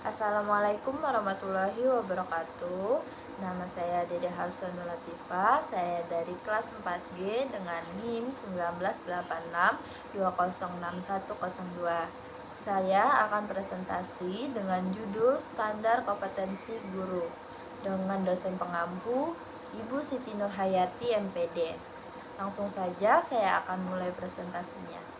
Assalamualaikum warahmatullahi wabarakatuh. Nama saya Dede Hafsanul Latifah. Saya dari kelas 4G dengan NIM 1986206102. Saya akan presentasi dengan judul Standar Kompetensi Guru dengan dosen pengampu Ibu Siti Nurhayati MPD. Langsung saja saya akan mulai presentasinya.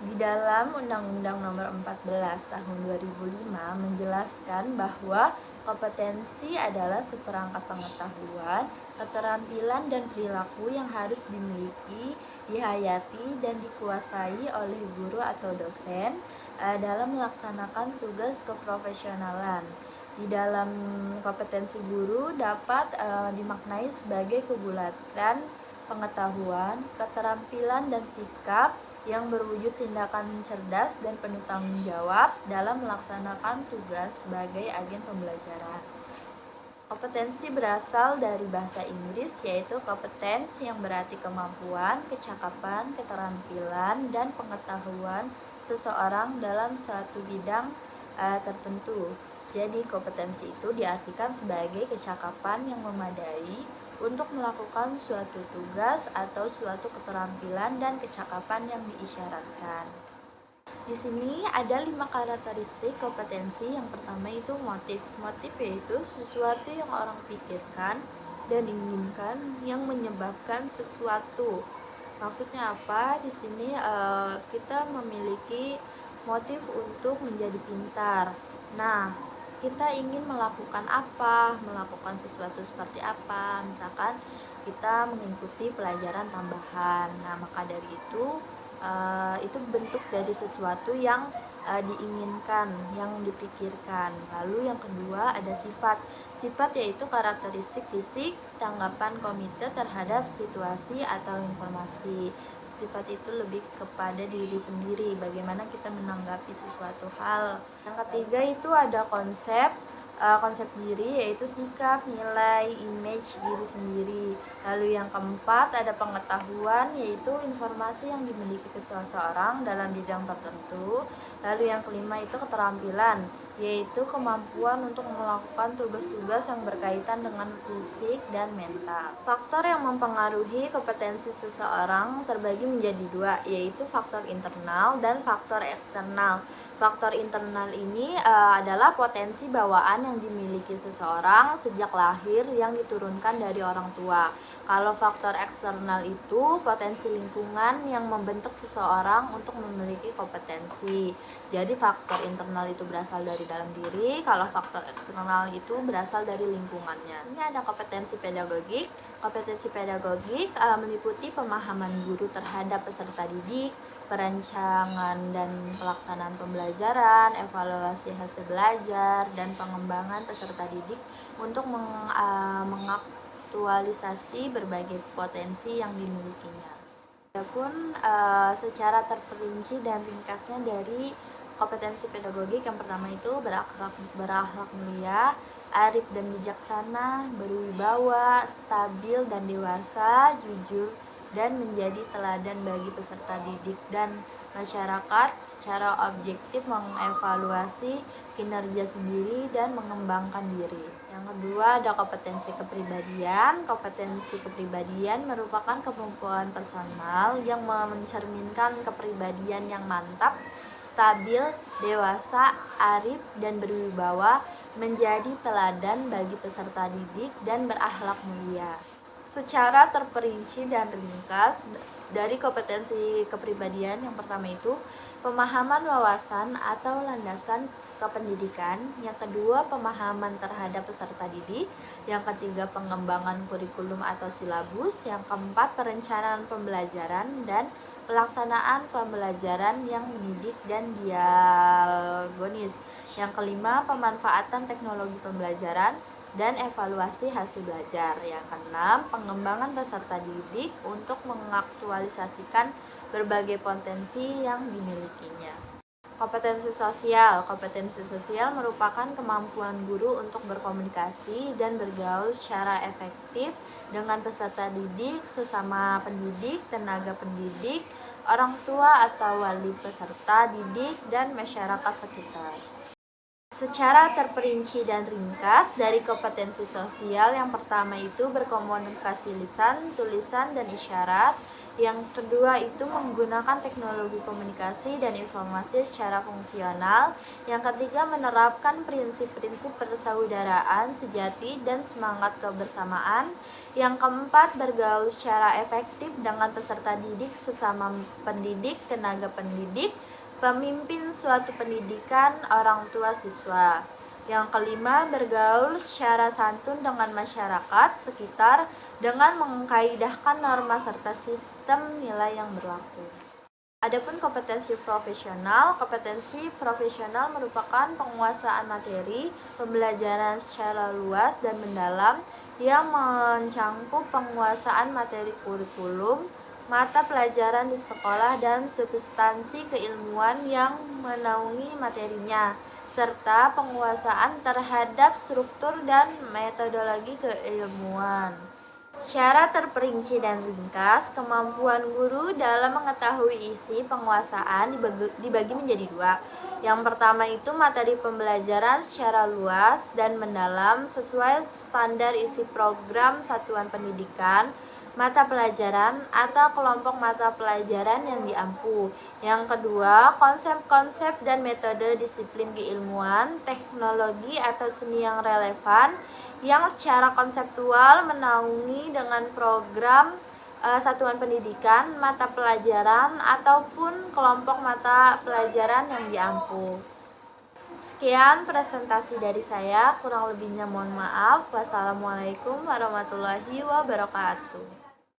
Di dalam Undang-Undang Nomor 14 Tahun 2005 menjelaskan bahwa kompetensi adalah seperangkat pengetahuan, keterampilan dan perilaku yang harus dimiliki, dihayati dan dikuasai oleh guru atau dosen dalam melaksanakan tugas keprofesionalan. Di dalam kompetensi guru dapat dimaknai sebagai kebulatan pengetahuan, keterampilan dan sikap yang berwujud tindakan cerdas dan penuh tanggung jawab dalam melaksanakan tugas sebagai agen pembelajaran. Kompetensi berasal dari bahasa Inggris, yaitu competence yang berarti kemampuan, kecakapan, keterampilan, dan pengetahuan seseorang dalam suatu bidang tertentu. Jadi kompetensi itu diartikan sebagai kecakapan yang memadai untuk melakukan suatu tugas atau suatu keterampilan dan kecakapan yang diisyaratkan. Di sini ada 5 karakteristik kompetensi. Yang pertama itu motif. Motif yaitu sesuatu yang orang pikirkan dan inginkan yang menyebabkan sesuatu. Maksudnya apa? Di sini kita memiliki motif untuk menjadi pintar. Nah, kita ingin melakukan apa, melakukan sesuatu seperti apa, misalkan kita mengikuti pelajaran tambahan. Nah, maka dari itu bentuk dari sesuatu yang diinginkan, yang dipikirkan. Lalu yang kedua ada sifat. Sifat yaitu karakteristik fisik, tanggapan komite terhadap situasi atau informasi. Sifat itu lebih kepada diri sendiri, bagaimana kita menanggapi sesuatu hal. Yang ketiga itu ada konsep. Konsep diri yaitu sikap, nilai, image diri sendiri. Lalu yang keempat ada pengetahuan, yaitu informasi yang dimiliki seseorang dalam bidang tertentu. Lalu yang kelima itu keterampilan, yaitu kemampuan untuk melakukan tugas-tugas yang berkaitan dengan fisik dan mental. Faktor yang mempengaruhi kompetensi seseorang terbagi menjadi dua, yaitu faktor internal dan faktor eksternal. Faktor internal ini adalah potensi bawaan yang dimiliki seseorang sejak lahir yang diturunkan dari orang tua. Kalau faktor eksternal itu potensi lingkungan yang membentuk seseorang untuk memiliki kompetensi. Jadi faktor internal itu berasal dari dalam diri, kalau faktor eksternal itu berasal dari lingkungannya. Ini ada kompetensi pedagogik. Kompetensi pedagogik meliputi pemahaman guru terhadap peserta didik, perancangan dan pelaksanaan pembelajaran, evaluasi hasil belajar, dan pengembangan peserta didik untuk mengaktualisasi berbagai potensi yang dimilikinya. Adapun secara terperinci dan ringkasnya dari kompetensi pedagogik, yang pertama itu berakhlak mulia, arif dan bijaksana, berwibawa, stabil dan dewasa, jujur dan menjadi teladan bagi peserta didik dan masyarakat, secara objektif mengevaluasi kinerja sendiri dan mengembangkan diri. Yang kedua ada kompetensi kepribadian. Kompetensi kepribadian merupakan kemampuan personal yang mencerminkan kepribadian yang mantap, stabil, dewasa, arif dan berwibawa, menjadi teladan bagi peserta didik dan berakhlak mulia. Secara terperinci dan ringkas dari kompetensi kepribadian, yang pertama itu pemahaman wawasan atau landasan kependidikan, yang kedua pemahaman terhadap peserta didik, yang ketiga pengembangan kurikulum atau silabus, yang keempat perencanaan pembelajaran dan pelaksanaan pembelajaran yang mendidik dan dialogonis, yang kelima pemanfaatan teknologi pembelajaran dan evaluasi hasil belajar. Yang keenam, pengembangan peserta didik untuk mengaktualisasikan berbagai potensi yang dimilikinya. Kompetensi sosial. Kompetensi sosial merupakan kemampuan guru untuk berkomunikasi dan bergaul secara efektif dengan peserta didik, sesama pendidik, tenaga pendidik, orang tua atau wali peserta didik, dan masyarakat sekitar. secara terperinci dan ringkas dari kompetensi sosial. Yang pertama itu berkomunikasi lisan, tulisan, dan isyarat. Yang kedua itu menggunakan teknologi komunikasi dan informasi secara fungsional. Yang ketiga menerapkan prinsip-prinsip persaudaraan sejati dan semangat kebersamaan. Yang keempat bergaul secara efektif dengan peserta didik, sesama pendidik, tenaga pendidik, pemimpin suatu pendidikan, orang tua siswa. Yang kelima, bergaul secara santun dengan masyarakat sekitar dengan mengkaidahkan norma serta sistem nilai yang berlaku. Adapun kompetensi profesional merupakan penguasaan materi pembelajaran secara luas dan mendalam yang mencangkup penguasaan materi kurikulum, mata pelajaran di sekolah, dan substansi keilmuan yang menaungi materinya, serta penguasaan terhadap struktur dan metodologi keilmuan. Secara terperinci dan ringkas, kemampuan guru dalam mengetahui isi penguasaan dibagi menjadi dua. Yang pertama itu materi pembelajaran secara luas dan mendalam sesuai standar isi program satuan pendidikan, mata pelajaran atau kelompok mata pelajaran yang diampu. Yang kedua, konsep-konsep dan metode disiplin keilmuan, teknologi atau seni yang relevan yang secara konseptual menaungi dengan program satuan pendidikan, mata pelajaran ataupun kelompok mata pelajaran yang diampu. Sekian presentasi dari saya, kurang lebihnya mohon maaf. Wassalamualaikum warahmatullahi wabarakatuh.